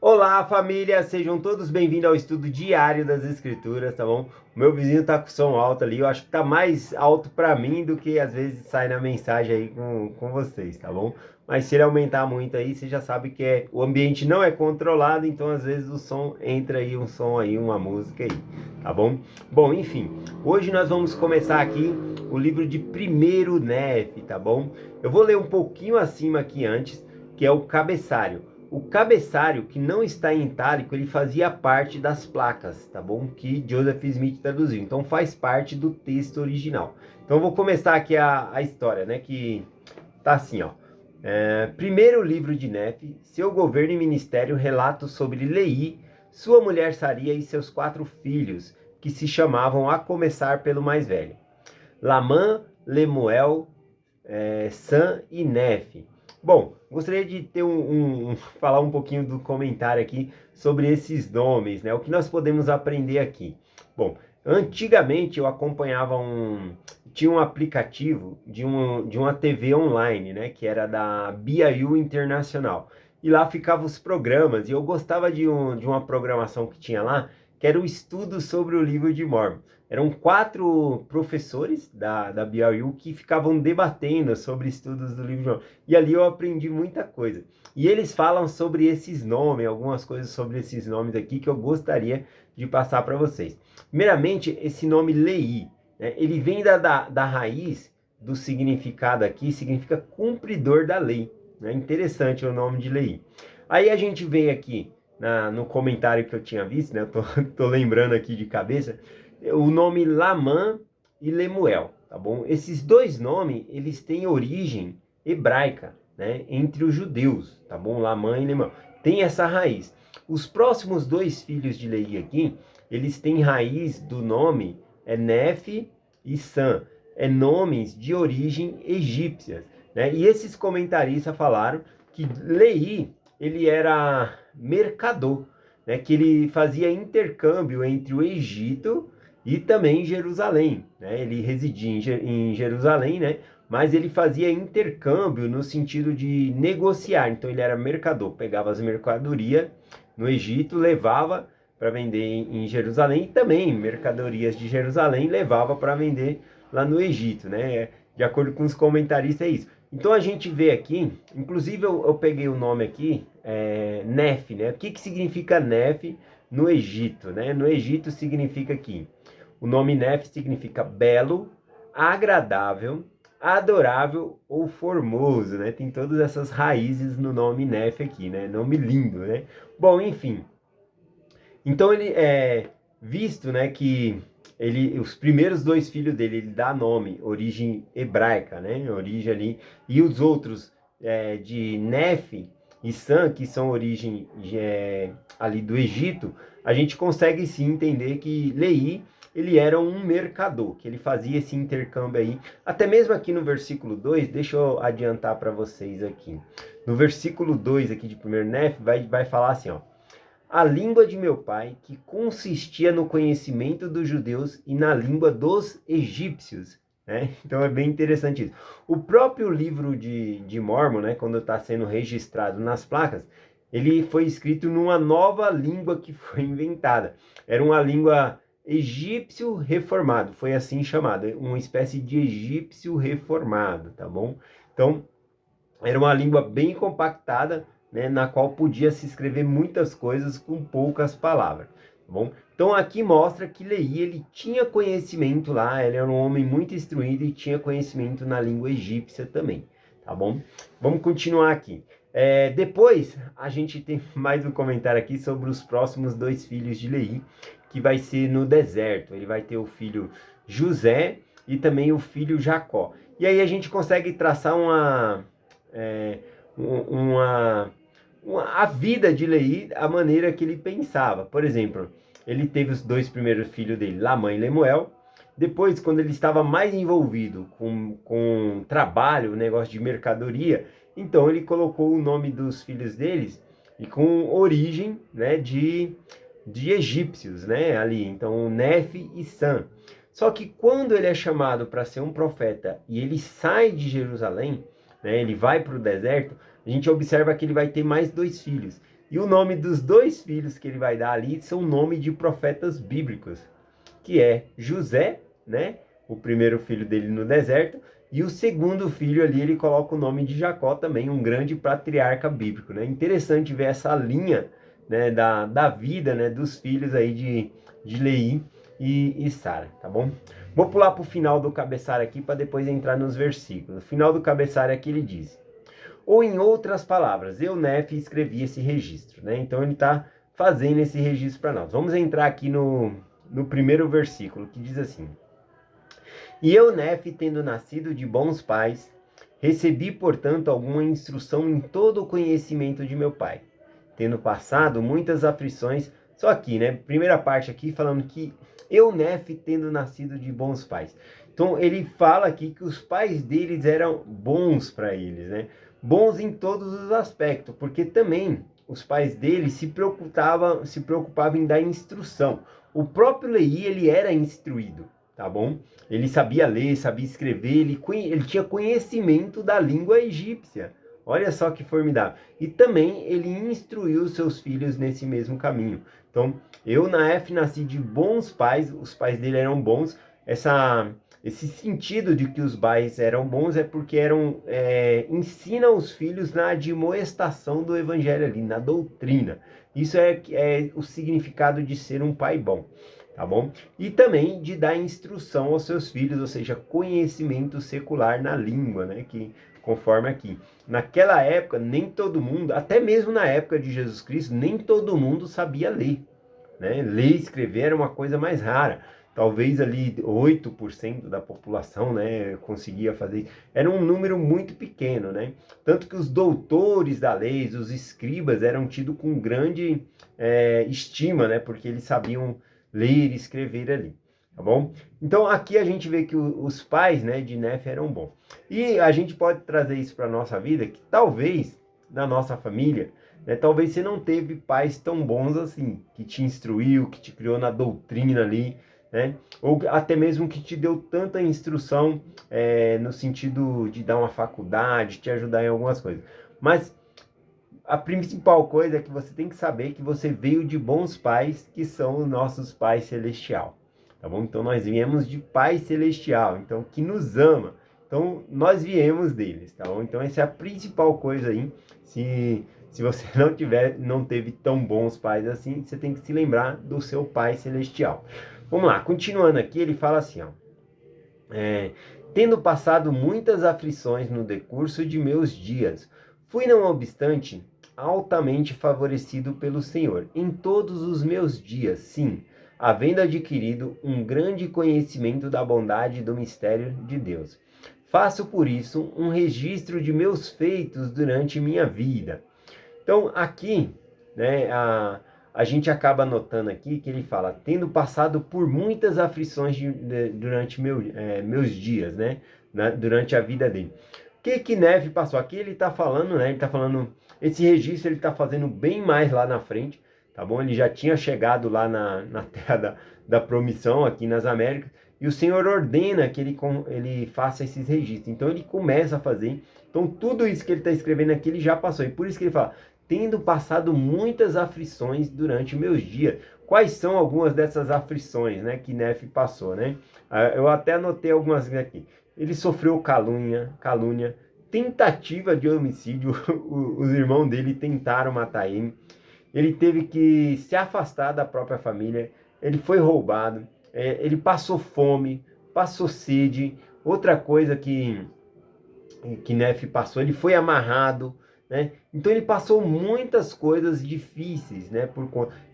Olá, família! Sejam todos bem-vindos ao estudo diário das Escrituras, tá bom? O meu vizinho tá com som alto ali, eu acho que tá mais alto para mim do que às vezes sai na mensagem aí com vocês, tá bom? Mas se ele aumentar muito aí, você já sabe que o ambiente não é controlado, então às vezes o som entra aí, um som aí, uma música aí, tá bom? Bom, enfim, hoje nós vamos começar aqui o livro de Primeiro Nef, tá bom? Eu vou ler um pouquinho acima aqui antes, que é o cabeçalho. O cabeçalho, que não está em itálico, ele fazia parte das placas, tá bom? Que Joseph Smith traduziu. Então faz parte do texto original. Então eu vou começar aqui a história, né? Que tá assim, ó. Primeiro livro de Nefe, seu governo e ministério, relatos sobre Lei, sua mulher Saria e seus 4 filhos, que se chamavam, a começar pelo mais velho, Lamã, Lemuel, Sam e Nefe. Bom, gostaria de ter falar um pouquinho do comentário aqui sobre esses nomes, né? O que nós podemos aprender aqui? Bom, antigamente eu acompanhava tinha um aplicativo de uma TV online, né? Que era da BYU Internacional. E lá ficavam os programas, e eu gostava de uma programação que tinha lá, que era o estudo sobre o livro de Mórmon. Eram 4 professores da BYU que ficavam debatendo sobre estudos do livro de Mórmon. E ali eu aprendi muita coisa. E eles falam sobre esses nomes, algumas coisas sobre esses nomes aqui que eu gostaria de passar para vocês. Primeiramente, esse nome Lei, né, ele vem da raiz do significado aqui, significa cumpridor da lei. Né? Interessante o nome de Lei. Aí a gente vem aqui no comentário que eu tinha visto, né? Eu tô lembrando aqui de cabeça, o nome Lamã e Lemuel, tá bom? Esses dois nomes, eles têm origem hebraica, né? Entre os judeus, tá bom? Lamã e Lemuel. Tem essa raiz. Os próximos 2 filhos de Lei aqui, eles têm raiz do nome Nefe e Sam. Nomes de origem egípcia, né? E esses comentaristas falaram que Lei, ele era mercador, né? Que ele fazia intercâmbio entre o Egito e também Jerusalém, né? Ele residia em Jerusalém, né? Mas ele fazia intercâmbio no sentido de negociar. Então ele era mercador, pegava as mercadorias no Egito, levava para vender em Jerusalém e também mercadorias de Jerusalém levava para vender lá no Egito, né? De acordo com os comentaristas é isso. Então a gente vê aqui, inclusive eu peguei o nome aqui, Nef, né? O que significa Nef no Egito, né? No Egito significa aqui, o nome Nef significa belo, agradável, adorável ou formoso, né? Tem todas essas raízes no nome Nef aqui, né? Nome lindo, né? Bom, enfim. Então ele é visto, né, que os primeiros 2 filhos dele, ele dá nome, origem hebraica, né? Origem ali, e os outros de Nefe e Sam, que são origem ali do Egito, a gente consegue sim entender que Lei, ele era um mercador, que ele fazia esse intercâmbio aí. Até mesmo aqui no versículo 2, deixa eu adiantar para vocês aqui. No versículo 2 aqui de 1 Nefe, vai falar assim, ó: a língua de meu pai, que consistia no conhecimento dos judeus e na língua dos egípcios. Né? Então é bem interessante isso. O próprio livro de Mórmon, né, quando está sendo registrado nas placas, ele foi escrito numa nova língua que foi inventada. Era uma língua egípcio reformado, foi assim chamado, uma espécie de egípcio reformado, tá bom? Então, era uma língua bem compactada, né, na qual podia se escrever muitas coisas com poucas palavras, tá bom? Então aqui mostra que Lei, ele tinha conhecimento lá, ele era um homem muito instruído e tinha conhecimento na língua egípcia também, tá bom? Vamos continuar aqui. Depois a gente tem mais um comentário aqui sobre os próximos 2 filhos de Lei, que vai ser no deserto. Ele vai ter o filho José e também o filho Jacó. E aí a gente consegue traçar é, uma, a vida de Lei, a maneira que ele pensava. Por exemplo, ele teve os 2 primeiros filhos dele, Lamã e Lemuel. Depois, quando ele estava mais envolvido com trabalho, negócio de mercadoria, então ele colocou o nome dos filhos deles e com origem, né, de egípcios, né, ali. Então, Nefe e Sam. Só que quando ele é chamado para ser um profeta e ele sai de Jerusalém, né, ele vai para o deserto, a gente observa que ele vai ter mais 2 filhos. E o nome dos dois filhos que ele vai dar ali são nome de profetas bíblicos, que é José, né? O primeiro filho dele no deserto, e o segundo filho ali ele coloca o nome de Jacó também, um grande patriarca bíblico, né? Interessante ver essa linha, né, da vida, né, dos filhos aí de Leí e Sara, tá bom? Vou pular para o final do cabeçalho aqui para depois entrar nos versículos. O final do cabeçalho aqui ele diz: ou em outras palavras, eu, Nefe, escrevi esse registro, né? Então ele está fazendo esse registro para nós. Vamos entrar aqui no primeiro versículo, que diz assim: e eu, Nefe, tendo nascido de bons pais, recebi, portanto, alguma instrução em todo o conhecimento de meu pai, tendo passado muitas aflições. Só aqui, né? Primeira parte aqui falando que eu, Nefe, tendo nascido de bons pais. Então ele fala aqui que os pais deles eram bons para eles, né? Bons em todos os aspectos, porque também os pais dele se preocupavam em dar instrução. O próprio Leí, ele era instruído, tá bom? Ele sabia ler, sabia escrever, ele tinha conhecimento da língua egípcia. Olha só que formidável. E também ele instruiu seus filhos nesse mesmo caminho. Então, eu, Naef, nasci de bons pais, os pais dele eram bons. Esse sentido de que os pais eram bons é porque ensina os filhos na admoestação do evangelho ali, na doutrina. Isso é o significado de ser um pai bom, tá bom? E também de dar instrução aos seus filhos, ou seja, conhecimento secular na língua, né? Que conforme aqui. Naquela época, nem todo mundo, até mesmo na época de Jesus Cristo, nem todo mundo sabia ler, né? Ler e escrever era uma coisa mais rara. Talvez ali 8% da população, né, conseguia fazer. Era um número muito pequeno, né? Tanto que os doutores da lei, os escribas, eram tidos com grande estima, né? Porque eles sabiam ler e escrever ali, tá bom? Então aqui a gente vê que os pais, né, de Nefe eram bons. E a gente pode trazer isso para a nossa vida, que talvez na nossa família, né, talvez você não teve pais tão bons assim, que te instruiu, que te criou na doutrina ali, né? Ou até mesmo que te deu tanta instrução no sentido de dar uma faculdade, te ajudar em algumas coisas. Mas a principal coisa é que você tem que saber que você veio de bons pais, que são os nossos pais celestial, tá bom? Então nós viemos de Pai celestial, então que nos ama. Então nós viemos deles, tá bom? Então essa é a principal coisa aí. Se você não teve tão bons pais assim, você tem que se lembrar do seu Pai celestial. Vamos lá, continuando aqui, ele fala assim, ó. Tendo passado muitas aflições no decurso de meus dias, fui, não obstante, altamente favorecido pelo Senhor em todos os meus dias, sim, havendo adquirido um grande conhecimento da bondade e do mistério de Deus. Faço por isso um registro de meus feitos durante minha vida. Então, aqui, né, a gente acaba notando aqui que ele fala, tendo passado por muitas aflições durante meus dias, né, durante a vida dele. O que Nefe passou? Aqui ele está falando, né, ele está falando, esse registro ele está fazendo bem mais lá na frente, tá bom? Ele já tinha chegado lá na terra da promissão, aqui nas Américas, e o Senhor ordena que ele faça esses registros. Então ele começa a fazer. Então tudo isso que ele está escrevendo aqui, ele já passou. E por isso que ele fala, tendo passado muitas aflições durante meus dias. Quais são algumas dessas aflições, né, que Nefe passou, né? Eu até anotei algumas aqui. Ele sofreu calúnia, tentativa de homicídio, os irmãos dele tentaram matar ele. Ele teve que se afastar da própria família, ele foi roubado, ele passou fome, passou sede. Outra coisa que Nefe passou, ele foi amarrado, né? Então ele passou muitas coisas difíceis, né?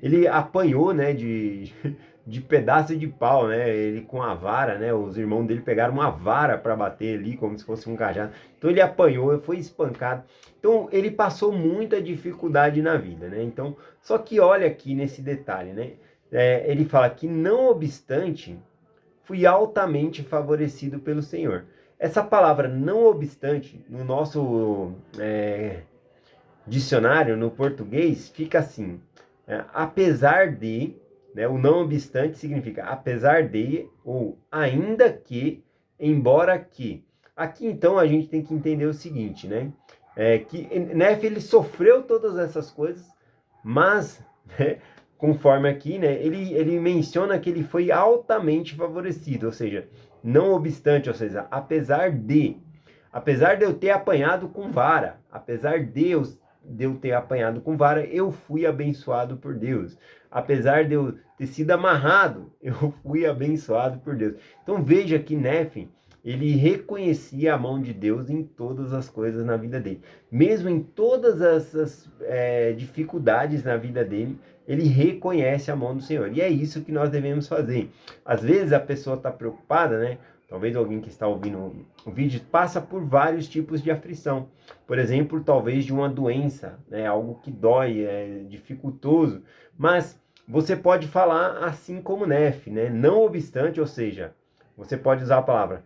Ele apanhou, né? De pedaço de pau, né? Ele com a vara, né? Os irmãos dele pegaram uma vara para bater ali, como se fosse um cajado. Então ele apanhou, foi espancado. Então ele passou muita dificuldade na vida, né? Então, só que olha aqui nesse detalhe, né? Ele fala que não obstante, fui altamente favorecido pelo Senhor. Essa palavra não obstante, no nosso dicionário, no português, fica assim, apesar de, né, o não obstante significa apesar de, ou ainda que, embora que. Aqui então a gente tem que entender o seguinte, né? Que Nefe ele sofreu todas essas coisas, Mas, né, conforme aqui, né, ele menciona que ele foi altamente favorecido, ou seja, não obstante, ou seja, apesar de eu ter apanhado com vara, apesar de eu ter apanhado com vara, eu fui abençoado por Deus. Apesar de eu ter sido amarrado, eu fui abençoado por Deus. Então veja que Nefe, ele reconhecia a mão de Deus em todas as coisas na vida dele. Mesmo em todas essas dificuldades na vida dele, ele reconhece a mão do Senhor. E é isso que nós devemos fazer. Às vezes a pessoa está preocupada, né? Talvez alguém que está ouvindo o vídeo passa por vários tipos de aflição. Por exemplo, talvez de uma doença, né? Algo que dói, é dificultoso. Mas você pode falar assim como Nefe, né? Não obstante, ou seja, você pode usar a palavra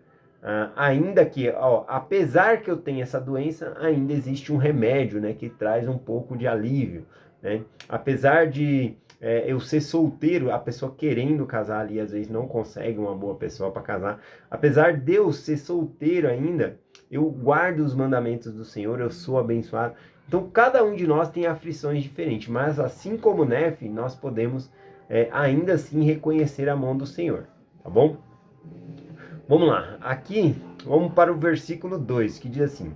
ainda que, apesar que eu tenha essa doença, ainda existe um remédio, né? Que traz um pouco de alívio, né? Apesar de eu ser solteiro, a pessoa querendo casar ali, às vezes não consegue uma boa pessoa para casar. Apesar de eu ser solteiro ainda, eu guardo os mandamentos do Senhor, eu sou abençoado. Então, cada um de nós tem aflições diferentes, mas assim como Nefe, nós podemos ainda assim reconhecer a mão do Senhor, tá bom? Vamos lá, aqui vamos para o versículo 2, que diz assim: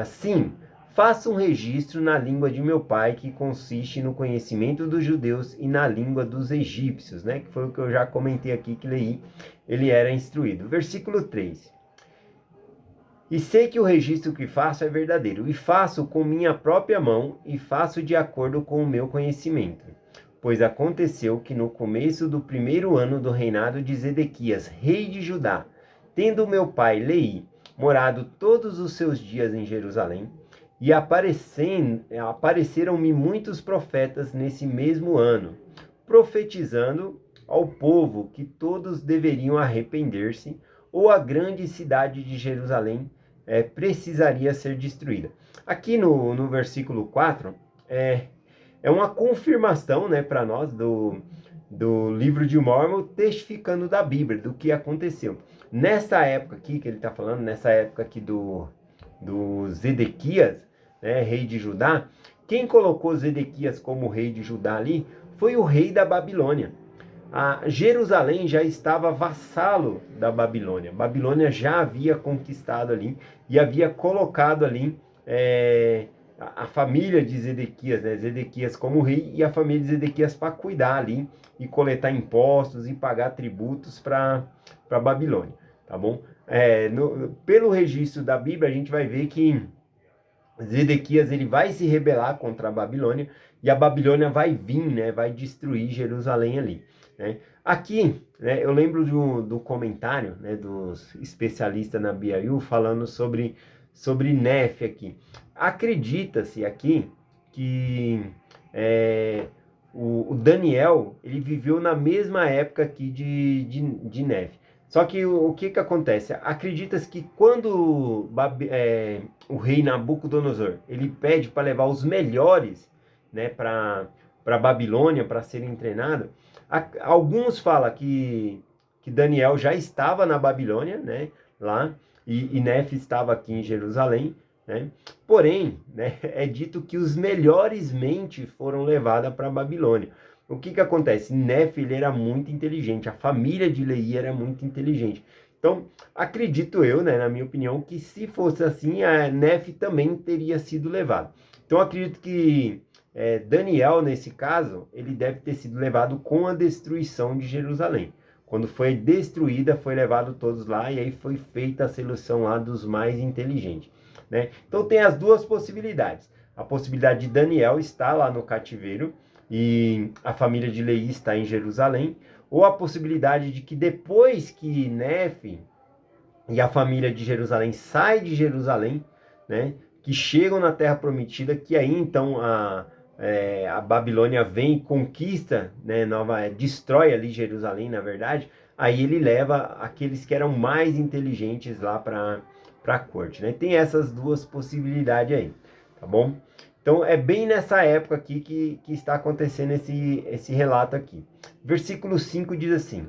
sim, faça um registro na língua de meu pai, que consiste no conhecimento dos judeus e na língua dos egípcios, né? Que foi o que eu já comentei aqui, que ele era instruído. Versículo 3. E sei que o registro que faço é verdadeiro, e faço com minha própria mão, e faço de acordo com o meu conhecimento. Pois aconteceu que no começo do primeiro ano do reinado de Zedequias, rei de Judá, tendo meu pai Lei morado todos os seus dias em Jerusalém, e apareceram-me muitos profetas nesse mesmo ano, profetizando ao povo que todos deveriam arrepender-se, ou a grande cidade de Jerusalém precisaria ser destruída. Aqui no versículo 4, é uma confirmação, né, para nós do livro de Mórmon, testificando da Bíblia, do que aconteceu. Nessa época aqui que ele está falando, nessa época aqui do Zedequias, né, rei de Judá, quem colocou Zedequias como rei de Judá ali foi o rei da Babilônia. Jerusalém já estava vassalo da Babilônia. Babilônia já havia conquistado ali e havia colocado ali a família de Zedequias, né? Zedequias como rei e a família de Zedequias para cuidar ali e coletar impostos e pagar tributos para Babilônia, tá bom? Pelo registro da Bíblia, a gente vai ver que Zedequias ele vai se rebelar contra a Babilônia e a Babilônia vai vir, né? Vai destruir Jerusalém ali, né? Aqui, né, eu lembro do comentário, né, dos especialistas na BYU falando sobre Nefe aqui. Acredita-se aqui que o Daniel ele viveu na mesma época aqui de Nefe. Só que o que acontece? Acredita-se que quando o rei Nabucodonosor ele pede para levar os melhores, né, para Babilônia para serem treinados, alguns falam que Daniel já estava na Babilônia, né, lá, e Nefe estava aqui em Jerusalém, né? Porém, né, é dito que os melhores mentes foram levadas para a Babilônia. O que acontece? Nefe ele era muito inteligente, a família de Lei era muito inteligente. Então, acredito eu, né, na minha opinião, que se fosse assim, a Nefe também teria sido levado. Então, acredito que Daniel, nesse caso, ele deve ter sido levado com a destruição de Jerusalém. Quando foi destruída, foi levado todos lá e aí foi feita a seleção lá dos mais inteligentes, né? Então tem as duas possibilidades. A possibilidade de Daniel estar lá no cativeiro e a família de Lei está em Jerusalém, ou a possibilidade de que depois que Nefe e a família de Jerusalém saem de Jerusalém, né, que chegam na Terra Prometida, que aí então a Babilônia vem e conquista, né, destrói ali Jerusalém, na verdade, aí ele leva aqueles que eram mais inteligentes lá para a corte, né? Tem essas duas possibilidades aí, tá bom? Então é bem nessa época aqui que está acontecendo esse relato aqui. Versículo 5 diz assim: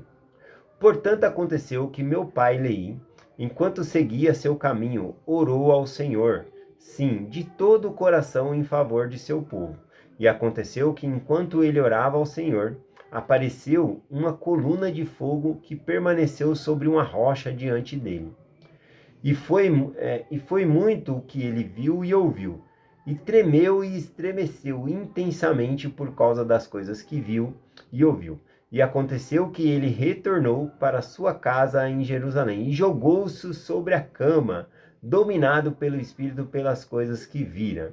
portanto aconteceu que meu pai Lei, enquanto seguia seu caminho, orou ao Senhor, sim, de todo o coração em favor de seu povo. E aconteceu que, enquanto ele orava ao Senhor, apareceu uma coluna de fogo que permaneceu sobre uma rocha diante dele. E foi muito o que ele viu e ouviu, e tremeu e estremeceu intensamente por causa das coisas que viu e ouviu. E aconteceu que ele retornou para sua casa em Jerusalém e jogou-se sobre a cama, dominado pelo Espírito pelas coisas que vira.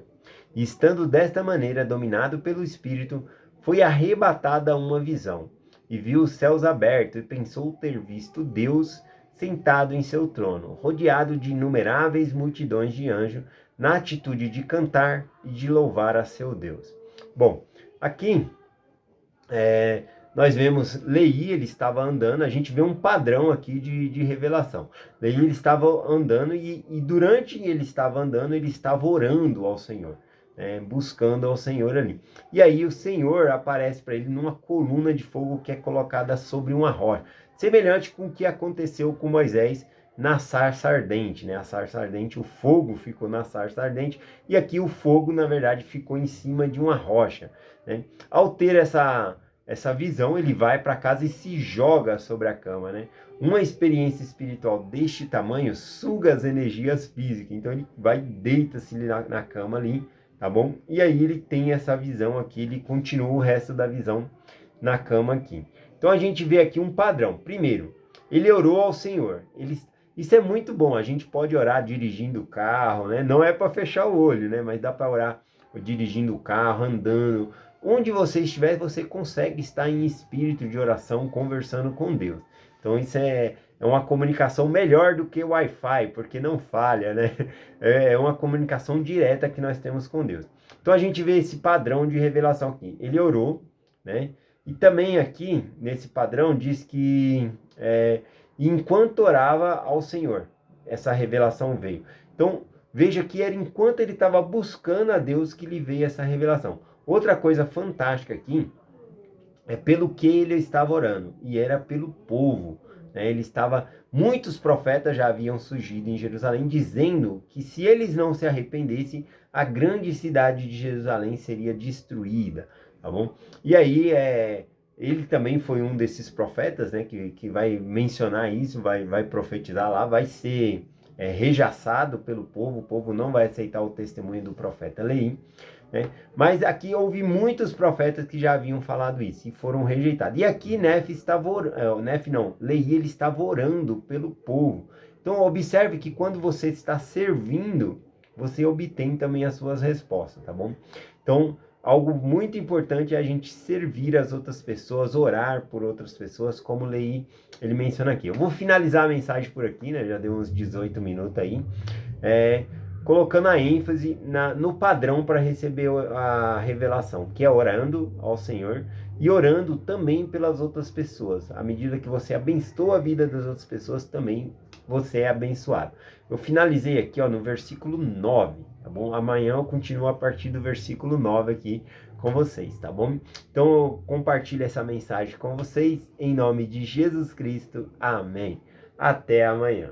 E estando desta maneira dominado pelo Espírito, foi arrebatada uma visão, e viu os céus abertos, e pensou ter visto Deus sentado em seu trono, rodeado de inumeráveis multidões de anjos, na atitude de cantar e de louvar a seu Deus. Bom, aqui nós vemos Leí, ele estava andando, a gente vê um padrão aqui de revelação. Leí, ele estava andando e durante ele estava andando, ele estava orando ao Senhor, buscando ao Senhor ali. E aí o Senhor aparece para ele numa coluna de fogo que é colocada sobre uma rocha, semelhante com o que aconteceu com Moisés na sarça ardente, né? A sarça ardente, o fogo ficou na sarça ardente, e aqui o fogo, na verdade, ficou em cima de uma rocha, né? Ao ter essa visão, ele vai para casa e se joga sobre a cama, né? Uma experiência espiritual deste tamanho suga as energias físicas, então ele vai, deita-se na cama ali, tá bom? E aí ele tem essa visão aqui, ele continua o resto da visão na cama aqui. Então a gente vê aqui um padrão. Primeiro, ele orou ao Senhor. Isso é muito bom, a gente pode orar dirigindo o carro, né? Não é para fechar o olho, né? Mas dá para orar dirigindo o carro, andando. Onde você estiver, você consegue estar em espírito de oração, conversando com Deus. Então isso é uma comunicação melhor do que o Wi-Fi, porque não falha, né? É uma comunicação direta que nós temos com Deus. Então a gente vê esse padrão de revelação aqui. Ele orou, né? E também aqui, nesse padrão, diz que enquanto orava ao Senhor, essa revelação veio. Então, veja que era enquanto ele estava buscando a Deus que lhe veio essa revelação. Outra coisa fantástica aqui é pelo que ele estava orando, e era pelo povo. Muitos profetas já haviam surgido em Jerusalém, dizendo que se eles não se arrependessem, a grande cidade de Jerusalém seria destruída, tá bom? E aí, ele também foi um desses profetas, né, que vai mencionar isso, vai profetizar lá, vai ser rejaçado pelo povo, o povo não vai aceitar o testemunho do profeta Leí, né? Mas aqui houve muitos profetas que já haviam falado isso e foram rejeitados. E aqui Leí, ele estava orando pelo povo. Então observe que quando você está servindo, você obtém também as suas respostas, tá bom? Então, algo muito importante é a gente servir as outras pessoas, orar por outras pessoas, como Leí, ele menciona aqui. Eu vou finalizar a mensagem por aqui, né? Já deu uns 18 minutos aí. Colocando a ênfase no padrão para receber a revelação, que é orando ao Senhor e orando também pelas outras pessoas. À medida que você abençoa a vida das outras pessoas, também você é abençoado. Eu finalizei aqui no versículo 9, tá bom? Amanhã eu continuo a partir do versículo 9 aqui com vocês, tá bom? Então eu compartilho essa mensagem com vocês em nome de Jesus Cristo. Amém. Até amanhã.